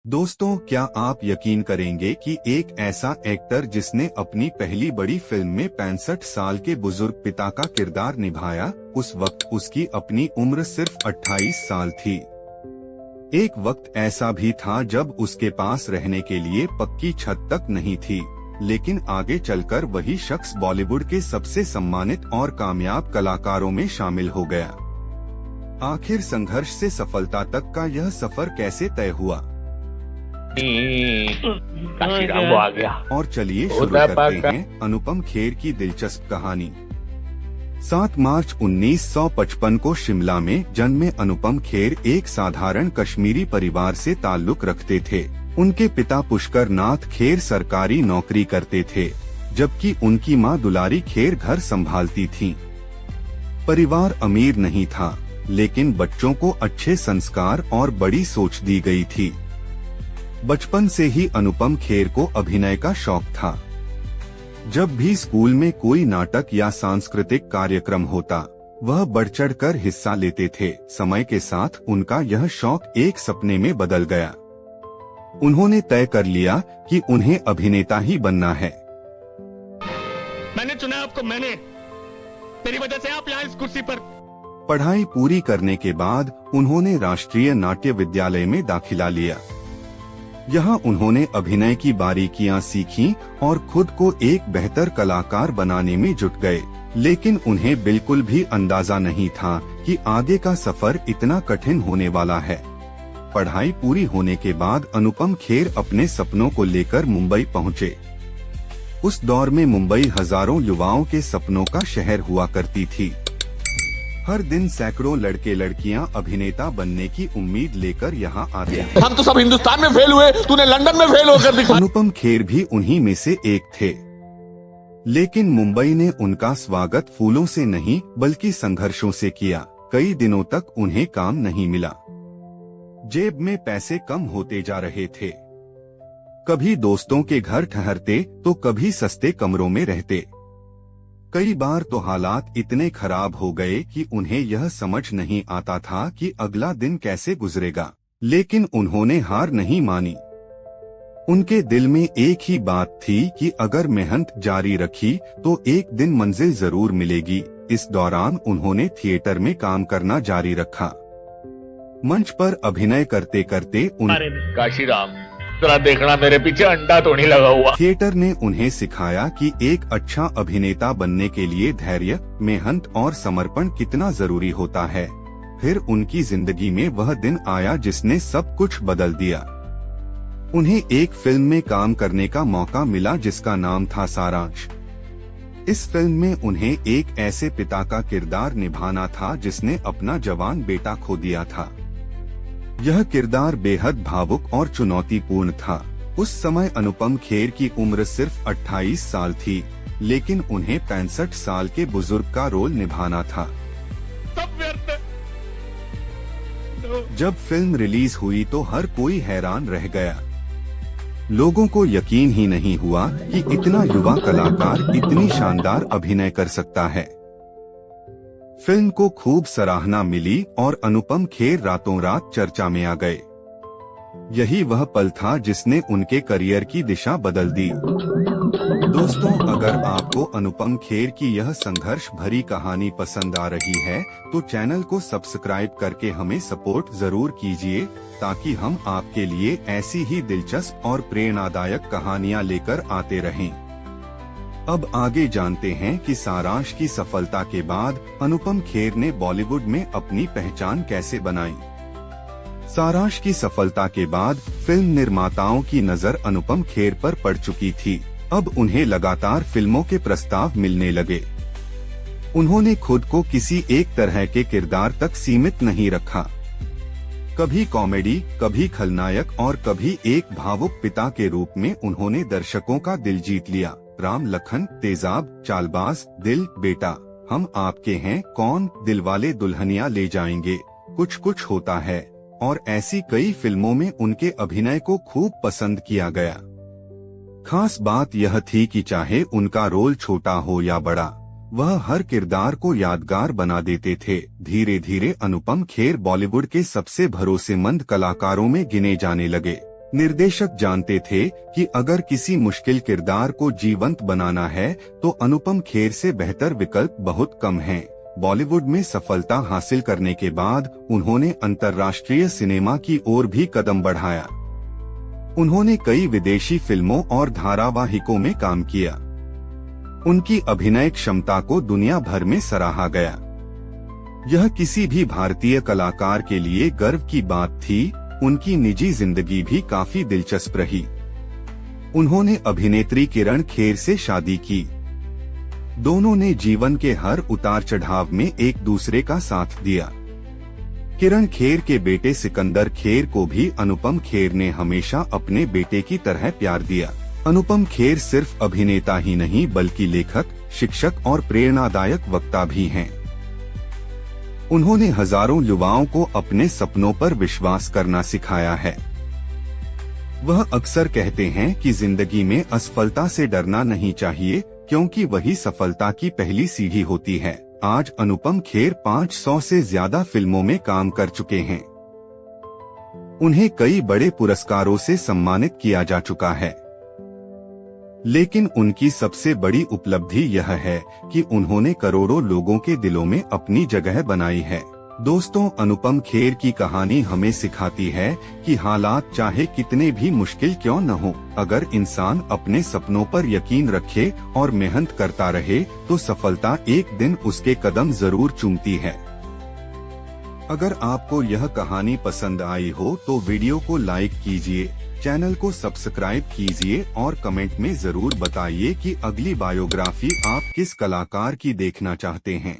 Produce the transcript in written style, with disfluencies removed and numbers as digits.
दोस्तों, क्या आप यकीन करेंगे कि एक ऐसा एक्टर जिसने अपनी पहली बड़ी फिल्म में 65 साल के बुजुर्ग पिता का किरदार निभाया, उस वक्त उसकी अपनी उम्र सिर्फ 28 साल थी। एक वक्त ऐसा भी था जब उसके पास रहने के लिए पक्की छत तक नहीं थी, लेकिन आगे चलकर वही शख्स बॉलीवुड के सबसे सम्मानित और कामयाब कलाकारों में शामिल हो गया। आखिर संघर्ष से सफलता तक का यह सफर कैसे तय हुआ? काशीराम वो आ गया। और चलिए शुरू करते हैं अनुपम खेर की दिलचस्प कहानी। 7 मार्च 1955 को शिमला में जन्मे अनुपम खेर एक साधारण कश्मीरी परिवार से ताल्लुक रखते थे। उनके पिता पुष्कर नाथ खेर सरकारी नौकरी करते थे, जबकि उनकी मां दुलारी खेर घर संभालती थीं। परिवार अमीर नहीं था, लेकिन बच्चों को अच्छे संस्कार और बड़ी सोच दी गई थी। बचपन से ही अनुपम खेर को अभिनय का शौक था। जब भी स्कूल में कोई नाटक या सांस्कृतिक कार्यक्रम होता, वह बढ़ चढ़कर हिस्सा लेते थे। समय के साथ उनका यह शौक एक सपने में बदल गया। उन्होंने तय कर लिया कि उन्हें अभिनेता ही बनना है। मैंने चुना आपको, मेरी वजह से आप यहाँ इस कुर्सी पर। पढ़ाई पूरी करने के बाद उन्होंने राष्ट्रीय नाट्य विद्यालय में दाखिला लिया। यहाँ उन्होंने अभिनय की बारीकियां सीखी और खुद को एक बेहतर कलाकार बनाने में जुट गए, लेकिन उन्हें बिल्कुल भी अंदाजा नहीं था कि आगे का सफर इतना कठिन होने वाला है। पढ़ाई पूरी होने के बाद अनुपम खेर अपने सपनों को लेकर मुंबई पहुँचे। उस दौर में मुंबई हजारों युवाओं के सपनों का शहर हुआ करती थी। हर दिन सैकड़ों लड़के लड़कियां अभिनेता बनने की उम्मीद लेकर यहाँ आते थे। हम तो सब हिंदुस्तान में फेल हुए, तूने लंदन में फेल होकर दिखा। अनुपम खेर भी उन्हीं में से एक थे, लेकिन मुंबई ने उनका स्वागत फूलों से नहीं बल्कि संघर्षों से किया। कई दिनों तक उन्हें काम नहीं मिला। जेब में पैसे कम होते जा रहे थे। कभी दोस्तों के घर ठहरते तो कभी सस्ते कमरों में रहते। कई बार तो हालात इतने खराब हो गए कि उन्हें यह समझ नहीं आता था कि अगला दिन कैसे गुजरेगा, लेकिन उन्होंने हार नहीं मानी। उनके दिल में एक ही बात थी कि अगर मेहनत जारी रखी तो एक दिन मंजिल जरूर मिलेगी। इस दौरान उन्होंने थिएटर में काम करना जारी रखा। मंच पर अभिनय करते करते काशीराम, जरा देखना मेरे पीछे अंडा तो नहीं लगा हुआ। थिएटर ने उन्हें सिखाया कि एक अच्छा अभिनेता बनने के लिए धैर्य, मेहनत और समर्पण कितना जरूरी होता है। फिर उनकी जिंदगी में वह दिन आया जिसने सब कुछ बदल दिया। उन्हें एक फिल्म में काम करने का मौका मिला जिसका नाम था सारांश। इस फिल्म में उन्हें एक ऐसे पिता का किरदार निभाना था जिसने अपना जवान बेटा खो दिया था। यह किरदार बेहद भावुक और चुनौतीपूर्ण था। उस समय अनुपम खेर की उम्र सिर्फ 28 साल थी, लेकिन उन्हें 65 साल के बुजुर्ग का रोल निभाना था। जब फिल्म रिलीज हुई तो हर कोई हैरान रह गया। लोगों को यकीन ही नहीं हुआ कि इतना युवा कलाकार इतनी शानदार अभिनय कर सकता है। फिल्म को खूब सराहना मिली और अनुपम खेर रातों रात चर्चा में आ गए। यही वह पल था जिसने उनके करियर की दिशा बदल दी। दोस्तों, अगर आपको अनुपम खेर की यह संघर्ष भरी कहानी पसंद आ रही है तो चैनल को सब्सक्राइब करके हमें सपोर्ट जरूर कीजिए, ताकि हम आपके लिए ऐसी ही दिलचस्प और प्रेरणादायक कहानियां लेकर आते रहें। अब आगे जानते हैं कि सारांश की सफलता के बाद अनुपम खेर ने बॉलीवुड में अपनी पहचान कैसे बनाई। सारांश की सफलता के बाद फिल्म निर्माताओं की नजर अनुपम खेर पर पड़ चुकी थी। अब उन्हें लगातार फिल्मों के प्रस्ताव मिलने लगे। उन्होंने खुद को किसी एक तरह के किरदार तक सीमित नहीं रखा। कभी कॉमेडी, कभी खलनायक और कभी एक भावुक पिता के रूप में उन्होंने दर्शकों का दिल जीत लिया। राम लखन, तेजाब, चालबाज, दिल बेटा, हम आपके हैं कौन, दिलवाले दुल्हनिया ले जाएंगे, कुछ कुछ होता है और ऐसी कई फिल्मों में उनके अभिनय को खूब पसंद किया गया। खास बात यह थी कि चाहे उनका रोल छोटा हो या बड़ा, वह हर किरदार को यादगार बना देते थे। धीरे धीरे अनुपम खेर बॉलीवुड के सबसे भरोसेमंद कलाकारों में गिने जाने लगे। निर्देशक जानते थे कि अगर किसी मुश्किल किरदार को जीवंत बनाना है तो अनुपम खेर से बेहतर विकल्प बहुत कम हैं। बॉलीवुड में सफलता हासिल करने के बाद उन्होंने अंतर्राष्ट्रीय सिनेमा की ओर भी कदम बढ़ाया। उन्होंने कई विदेशी फिल्मों और धारावाहिकों में काम किया। उनकी अभिनय क्षमता को दुनिया भर में सराहा गया। यह किसी भी भारतीय कलाकार के लिए गर्व की बात थी। उनकी निजी जिंदगी भी काफी दिलचस्प रही। उन्होंने अभिनेत्री किरण खेर से शादी की। दोनों ने जीवन के हर उतार चढ़ाव में एक दूसरे का साथ दिया। किरण खेर के बेटे सिकंदर खेर को भी अनुपम खेर ने हमेशा अपने बेटे की तरह प्यार दिया। अनुपम खेर सिर्फ अभिनेता ही नहीं बल्कि लेखक, शिक्षक और प्रेरणादायक वक्ता भी हैं। उन्होंने हजारों युवाओं को अपने सपनों पर विश्वास करना सिखाया है। वह अक्सर कहते हैं कि जिंदगी में असफलता से डरना नहीं चाहिए, क्योंकि वही सफलता की पहली सीढ़ी होती है। आज अनुपम खेर 500 से ज्यादा फिल्मों में काम कर चुके हैं। उन्हें कई बड़े पुरस्कारों से सम्मानित किया जा चुका है, लेकिन उनकी सबसे बड़ी उपलब्धि यह है कि उन्होंने करोड़ों लोगों के दिलों में अपनी जगह बनाई है। दोस्तों, अनुपम खेर की कहानी हमें सिखाती है कि हालात चाहे कितने भी मुश्किल क्यों न हो, अगर इंसान अपने सपनों पर यकीन रखे और मेहनत करता रहे तो सफलता एक दिन उसके कदम जरूर चूमती है। अगर आपको यह कहानी पसंद आई हो तो वीडियो को लाइक कीजिए, चैनल को सब्सक्राइब कीजिए और कमेंट में जरूर बताइए कि अगली बायोग्राफी आप किस कलाकार की देखना चाहते हैं।